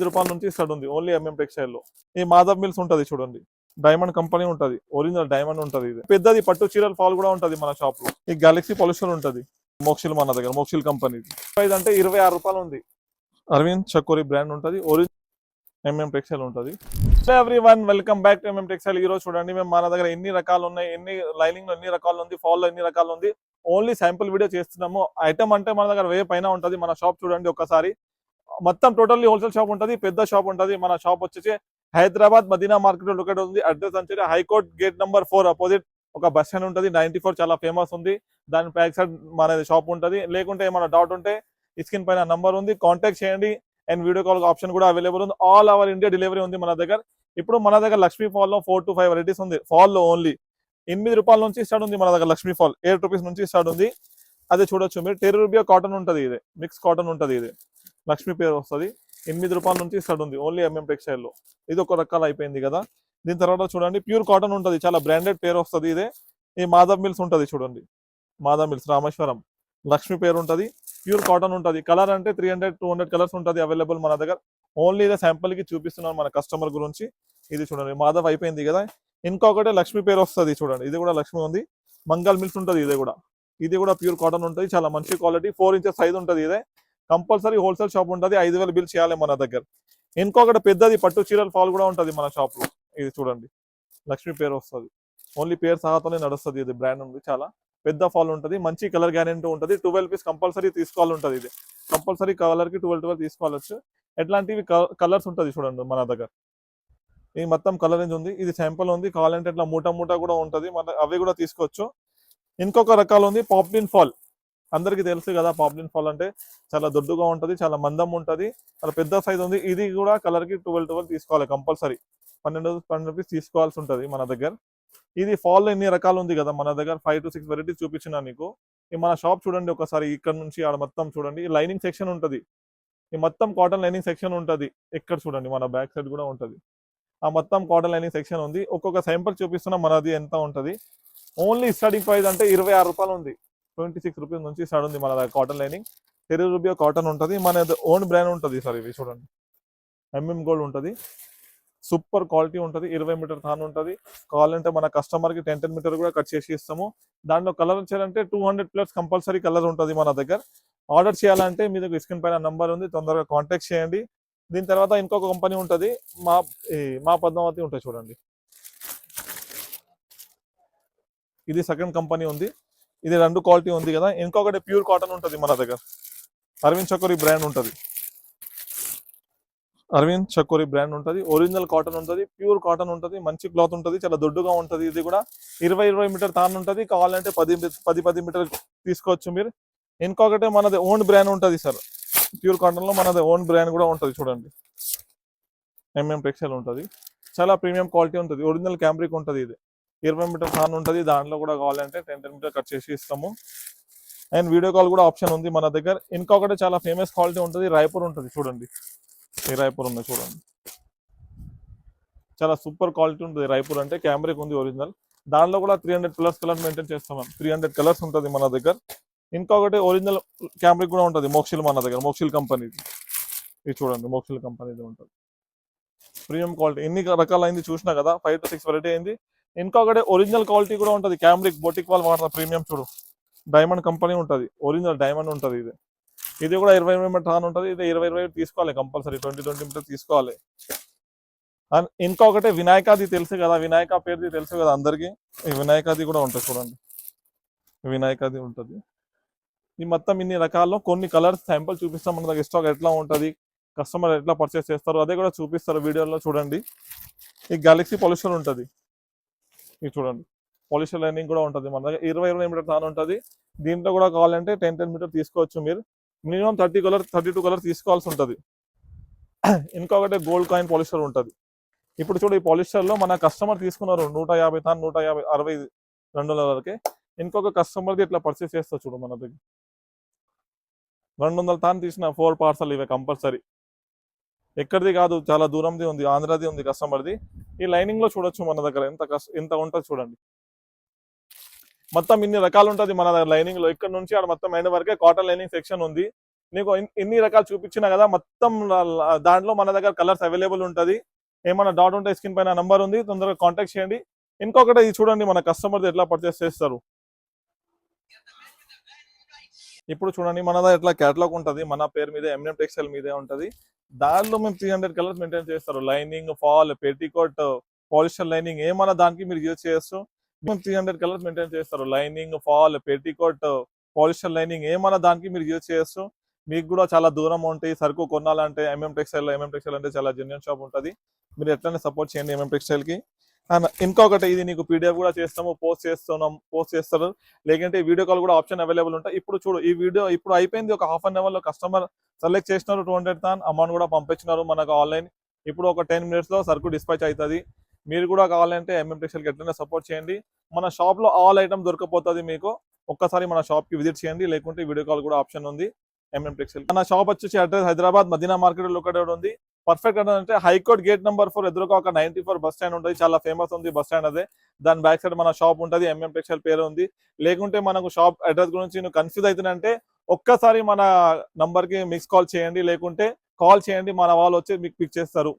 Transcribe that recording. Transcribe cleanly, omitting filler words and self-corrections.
రూపాయల నుంచి స్టార్ట్ ఉంది ఓన్లీ టెక్స్టైల్ లో. ఈ మాధవ్ మిల్స్ ఉంటది చూడండి, డైమండ్ కంపెనీ ఉంటది, ఒరిజినల్ డైమండ్ ఉంటది. ఇది పెద్దది పట్టు చీరల ఫాల్ కూడా ఉంటది మన షాప్ లో. ఈ గెలాక్సీ పొల్యూషన్ ఉంటది, మోక్షిల్ మన దగ్గర, మోక్షిల్ కంపెనీ. ప్రైస్ అంటే 26 రూపాయలు ఉంది. అరవింద్ చకోరి బ్రాండ్ ఉంటది, ఒరిజినల్ టెక్స్టైల్ ఉంటది. Everyone welcome back to textile. ఈ రోజు చూడండి మేము మన దగ్గర ఎన్ని రకాలు ఉన్నాయి, ఎన్ని లైనింగ్ లో ఎన్ని రకాలు ఉంది, ఫాల్ లో ఎన్ని రకాలు ఉంది, ఓన్లీ శాంపుల్ వీడియో చేస్తున్నాము. ఐటమ్ అంటే మన దగ్గర 1000 పైన ఉంటది. మన షాప్ చూడండి ఒకసారి, మొత్తం టోటల్లీ హోల్సేల్ షాప్ ఉంటది, పెద్ద షాప్ ఉంటది. మన షాప్ వచ్చేసి హైదరాబాద్ మదీనా మార్కెట్ లో లొకేట్ ఉంది. అడ్రస్ వచ్చేసి హైకోర్ట్ గేట్ నెంబర్ 4 అపోజిట్ ఒక బస్ స్టాండ్ ఉంటుంది. 94 చాలా ఫేమస్ ఉంది. దాని బ్యాక్ సైడ్ మన షాప్ ఉంటది. లేకుంటే ఏమైనా డౌట్ ఉంటే స్క్రీన్ పైన నంబర్ ఉంది, కాంటాక్ట్ చేయండి. అండ్ వీడియో కాల్ ఆప్షన్ కూడా అవైలబుల్ ఉంది. ఆల్ ఓవర్ ఇండియా డెలివరీ ఉంది మన దగ్గర. ఇప్పుడు మన దగ్గర లక్ష్మీ ఫాల్ లో 4 to 5 వెరైటీస్ ఉంది. ఫాల్ లో ఓన్లీ 8 రూపాయల నుంచి స్టార్ట్ ఉంది మన దగ్గర. లక్ష్మీ ఫాల్ 8 రూపీస్ నుంచి స్టార్ట్ ఉంది. అదే చూడొచ్చు మీరు. 10 రూపాయ కాటన్ ఉంటది, ఇది మిక్స్ కాటన్ ఉంటది. ఇది లక్ష్మీ పేరు వస్తుంది. 8 రూపాయల నుంచి స్టార్ట్ ఉంది ఓన్లీ టెక్స్టైల్ లో. ఇది ఒక రకాలు అయిపోయింది కదా. దీని తర్వాత చూడండి ప్యూర్ కాటన్ ఉంటది, చాలా బ్రాండెడ్ పేరు వస్తుంది. ఇదే ఈ మాధవ్ మిల్స్ ఉంటది చూడండి, మాధవ్ మిల్స్ రామేశ్వరం, లక్ష్మీ పేరు ఉంటది. ప్యూర్ కాటన్ ఉంటది. కలర్ అంటే 300-200 కలర్స్ ఉంటది అవైలబుల్ మన దగ్గర. ఓన్లీ ఇదే శాంపుల్ కి చూపిస్తున్నాను మన కస్టమర్ గురించి. ఇది చూడండి మాధవ్ అయిపోయింది కదా. ఇంకొకటి లక్ష్మీ పేరు వస్తుంది చూడండి, ఇది కూడా లక్ష్మీ ఉంది. మంగళ మిల్స్ ఉంటది, ఇది కూడా ప్యూర్ కాటన్ ఉంటుంది, చాలా మంచి క్వాలిటీ. 4 ఇంచెస్ సైజ్ ఉంటది. ఇదే కంపల్సరీ హోల్సేల్ షాప్ ఉంటుంది. 5000 బిల్ చేయాలి మన దగ్గర. ఇంకొకటి పెద్దది పట్టు చీరల ఫాల్ కూడా ఉంటది మన షాప్ లో. ఇది చూడండి లక్ష్మీ పేరు వస్తుంది, ఓన్లీ పేరు సహాతోనే నడుస్తుంది. ఇది బ్రాండ్ ఉంది, చాలా పెద్ద ఫాల్ ఉంటుంది, మంచి కలర్ గ్యారెంటీ ఉంటుంది. 12 పీస్ కంపల్సరీ తీసుకోవాలి ఉంటుంది. ఇది కంపల్సరీ కలర్ కి 12 తీసుకోవచ్చు. ఎట్లాంటివి కలర్స్ ఉంటుంది చూడండి మన దగ్గర. ఈ మొత్తం కలర్ రేంజ్ ఉంది. ఇది శాంపుల్ ఉంది, కావాలంటే ఇట్లా మూట కూడా ఉంటుంది, మన అవి కూడా తీసుకోవచ్చు. ఇంకొక రకాలు ఉంది పాప్లిన్ ఫాల్. అందరికి తెలుసు కదా, పాప్లిన్ ఫాల్ అంటే చాలా దొడ్డుగా ఉంటది, చాలా మందం ఉంటది, చాలా పెద్ద సైజ్ ఉంది. ఇది కూడా కలర్ కి 12 తీసుకోవాలి కంపల్సరీ. 12 రూపీస్ తీసుకోవాల్సి ఉంటది మన దగ్గర. ఇది ఫాల్ లో ఎన్ని రకాలు ఉంది కదా మన దగ్గర. 5 to 6 వెరైటీస్ చూపించిన నీకు. ఈ మన షాప్ చూడండి ఒకసారి, ఇక్కడ నుంచి ఆడ మొత్తం చూడండి. ఈ లైనింగ్ సెక్షన్ ఉంటది, ఈ మొత్తం కాటన్ లైనింగ్ సెక్షన్ ఉంటది. ఇక్కడ చూడండి మన బ్యాక్ సైడ్ కూడా ఉంటది, ఆ మొత్తం కాటన్ లైనింగ్ సెక్షన్ ఉంది. ఒక్కొక్క శాంపుల్ చూపిస్తున్నా మనది ఎంత ఉంటది. ఓన్లీ స్టార్టింగ్ ప్రైస్ అంటే 26 రూపాయలు ఉంది. 26 రూపీస్ నుంచి స్టార్ట్ ఉంది మన కాటన్ లైనింగ్. 10 రూపాయ కాటన్ ఉంటుంది, మన ఓన్ బ్రాండ్ ఉంటుంది. సార్ ఇవి చూడండి గోల్డ్ ఉంటుంది, సూపర్ క్వాలిటీ ఉంటుంది. 20 మీటర్ థాన్ ఉంటుంది. కావాలంటే మన కస్టమర్ కి 10 మీటర్ కూడా కట్ చేసి ఇస్తాము. దాంట్లో కలర్ వచ్చారంటే 200+ కంపల్సరీ కలర్ ఉంటుంది మన దగ్గర. ఆర్డర్ చేయాలంటే మీ దగ్గర స్క్రీన్ పైన నంబర్ ఉంది, తొందరగా కాంటాక్ట్ చేయండి. దీని తర్వాత ఇంకొక కంపెనీ ఉంటుంది, మా పద్మావతి ఉంటుంది చూడండి. ఇది సెకండ్ కంపెనీ ఉంది. ఇది 2 క్వాలిటీ ఉంది కదా. ఇంకొకటి ప్యూర్ కాటన్ ఉంటుంది మన దగ్గర, అరవింద్ చకోరి బ్రాండ్ ఉంటుంది. అరవింద్ చకోరి బ్రాండ్ ఉంటుంది, ఒరిజినల్ కాటన్ ఉంటుంది, ప్యూర్ కాటన్ ఉంటుంది, మంచి క్లాత్ ఉంటుంది, చాలా దొడ్డుగా ఉంటుంది. ఇది కూడా 20 మీటర్ తాను ఉంటుంది. కావాలంటే 10 మీటర్ తీసుకోవచ్చు మీరు. ఇంకొకటి మనది ఓన్ బ్రాండ్ ఉంటుంది సార్, ప్యూర్ కాటన్ లో మనది ఓన్ బ్రాండ్ కూడా ఉంటుంది చూడండి. టెక్స్టైల్ ఉంటుంది, చాలా ప్రీమియం క్వాలిటీ ఉంటుంది. ఒరిజినల్ క్యాంబ్రిక్ ఉంటుంది. ఇది 20 మీటర్ తాను ఉంటుంది. దాంట్లో కూడా కావాలంటే 10 మీటర్ కట్ చేసి ఇస్తాము. అండ్ వీడియో కాల్ కూడా ఆప్షన్ ఉంది మన దగ్గర. ఇంకొకటి చాలా ఫేమస్ క్వాలిటీ ఉంటుంది, రాయపూర్ ఉంటుంది చూడండి. ఈ రాయపూర్ ఉంది చూడండి, చాలా సూపర్ క్వాలిటీ ఉంటుంది. రాయపూర్ అంటే క్యాంబ్రిక్ ఉంది ఒరిజినల్. దానిలో కూడా 300+ కలర్ మెయింటైన్ చేస్తాం. 300 కలర్స్ ఉంటుంది మన దగ్గర. ఇంకొకటి ఒరిజినల్ క్యాంబ్రిక్ కూడా ఉంటుంది, మోక్షిల్ మన దగ్గర, మోక్షిల్ కంపెనీ. ఇది చూడండి మోక్షిల్ కంపెనీది ఉంటుంది, ప్రీమియం క్వాలిటీ. ఎన్ని రకాలైంది చూసినా కదా, 5 to 6 వెరైటీ అయింది. ఇంకొకటి ఒరిజినల్ క్వాలిటీ కూడా ఉంటుంది, క్యాంబ్రిక్ బొటిక్ వాళ్ళు వాడతారు ప్రీమియం. చూడు డైమండ్ కంపెనీ ఉంటుంది, ఒరిజినల్ డైమండ్ ఉంటుంది. ఇది కూడా 20 మీటర్ టాన్ ఉంటుంది. ఇది 20 తీసుకోవాలి కంపల్సరీ, 20 మీటర్ తీసుకోవాలి. అండ్ ఇంకొకటి వినాయకాది తెలుసు కదా, వినాయక పేరుది తెలుసు కదా అందరికి. ఈ వినాయకాది కూడా ఉంటుంది చూడండి, వినాయకాది ఉంటుంది. ఈ మొత్తం ఇన్ని రకాల్లో కొన్ని కలర్స్ శాంపుల్ చూపిస్తాం మన దగ్గర. స్టాక్ ఎట్లా ఉంటుంది, కస్టమర్ ఎట్లా పర్చేస్ చేస్తారు అదే కూడా చూపిస్తారు వీడియోలో చూడండి. ఈ గెలాక్సీ పొల్యూషన్ ఉంటుంది, ఇది చూడండి పాలిషర్ లైనింగ్ కూడా ఉంటుంది మన దగ్గర. 20 మీటర్ తాను ఉంటుంది. దీంట్లో కూడా కావాలంటే 10 మీటర్ తీసుకోవచ్చు మీరు. మినిమం 32 కలర్ తీసుకోవాల్సి ఉంటుంది. ఇంకొకటి గోల్డ్ కాయిన్ పాలిషర్ ఉంటుంది. ఇప్పుడు చూడు ఈ పాలిషర్ లో మన కస్టమర్ తీసుకున్నారు 150 తాను, 160 200 వరకే. ఇంకొక కస్టమర్ది ఇట్లా పర్చేస్ చేస్తా చూడు మన దగ్గర. 200 తాను తీసిన 4 పార్సల్ ఇవే కంపల్సరీ. ఎక్కడిది కాదు, చాలా దూరంది ఉంది, ఆంధ్రాది ఉంది కస్టమర్ది. ఈ లైనింగ్ లో చూడొచ్చు మన దగ్గర ఎంత ఉంటుంది చూడండి. మొత్తం ఇన్ని రకాలు ఉంటుంది మన దగ్గర లైనింగ్ లో. ఇక్కడ నుంచి ఆడ మొత్తం ఎండ్ వరకే కాటన్ లైనింగ్ సెక్షన్ ఉంది. నీకు ఇన్ని రకాలు చూపించినా కదా మొత్తం దాంట్లో మన దగ్గర కలర్స్ అవైలబుల్ ఉంటుంది. ఏమైనా డౌట్ ఉంటే స్క్రీన్ పైన నంబర్ ఉంది, తొందరగా కాంటాక్ట్ చేయండి. ఇంకొకటి ఇది చూడండి, మన కస్టమర్స్ ఎట్లా పర్చేస్ చేస్తారు. ఇప్పుడు చూడండి మన దగ్గర ఎట్లా క్యాటలాగ్ ఉంటుంది, మన పేరు మీద ఎంఎం టెక్స్టైల్ మీదే ఉంటుంది. దానిలో మేము 300 కలర్స్ మెయింటైన్ చేస్తారు. Lining, fall, petticoat, polyester lining ఏమన్నా దానికి మీరు యూజ్ చేయొచ్చు. మేము 300 కలర్స్ మెయింటైన్ చేస్తారు. Lining, fall, petticoat, polyester lining ఏమన్నా దానికి మీరు యూజ్ చేయొచ్చు. మీకు కూడా చాలా దూరం ఉంటాయి సరుకు కొనాలంటే ఎంఎం టెక్స్టైల్ అంటే చాలా జెన్యున్ షాప్ ఉంటుంది. మీరు ఎట్లనే సపోర్ట్ చేయండి ఎంఎం టెక్స్టైల్ కి. అండ్ ఇంకొకటి, ఇది నీకు పీడిఎఫ్ కూడా చేస్తాము, పోస్ట్ చేస్తారు. లేకంటే వీడియో కాల్ కూడా ఆప్షన్ అవైలబుల్ ఉంటాయి. ఇప్పుడు చూడు, ఈ వీడియో ఇప్పుడు అయిపోయింది. ఒక హాఫ్ అన్ అవర్ లో కస్టమర్ సెలెక్ట్ చేసినారు, 200 తాన్ అమౌంట్ కూడా పంపించినారు మనకు ఆన్లైన్. ఇప్పుడు ఒక 10 minutes లో సరుకు డిస్పాచ్ అవుతుంది. మీరు కూడా కావాలంటే ఎంఎం టెక్స్టైల్ కి ఎట్లయినా సపోర్ట్ చేయండి. మన షాప్ లో ఆల్ ఐటమ్ దొరకపోతుంది మీకు. ఒక్కసారి మన షాప్ కి విజిట్ చేయండి, లేకుంటే వీడియో కాల్ కూడా ఆప్షన్ ఉంది ఎంఎం టెక్స్టైల్. మన షాప్ వచ్చేసి address Hyderabad Madina market located ఉంది. పర్ఫెక్ట్ అంటే హైకోర్ట్ గేట్ నెంబర్ 4 ఎదురుగా ఒక 94 బస్ స్టాండ్ ఉంటుంది. చాలా ఫేమస్ ఉంది బస్ స్టాండ్ అదే. దాని బ్యాక్ సైడ్ మన షాప్ ఉంటుంది, ఎంఎం టెక్స్టైల్ పేరు ఉంది. లేకుంటే మనకు షాప్ అడ్రస్ గురించి నువ్వు కన్ఫ్యూజ్ అవుతుందంటే ఒక్కసారి మన నంబర్ కి మిస్ కాల్ చేయండి, లేకుంటే కాల్ చేయండి, మన వాళ్ళు వచ్చి మీకు పిక్ చేస్తారు.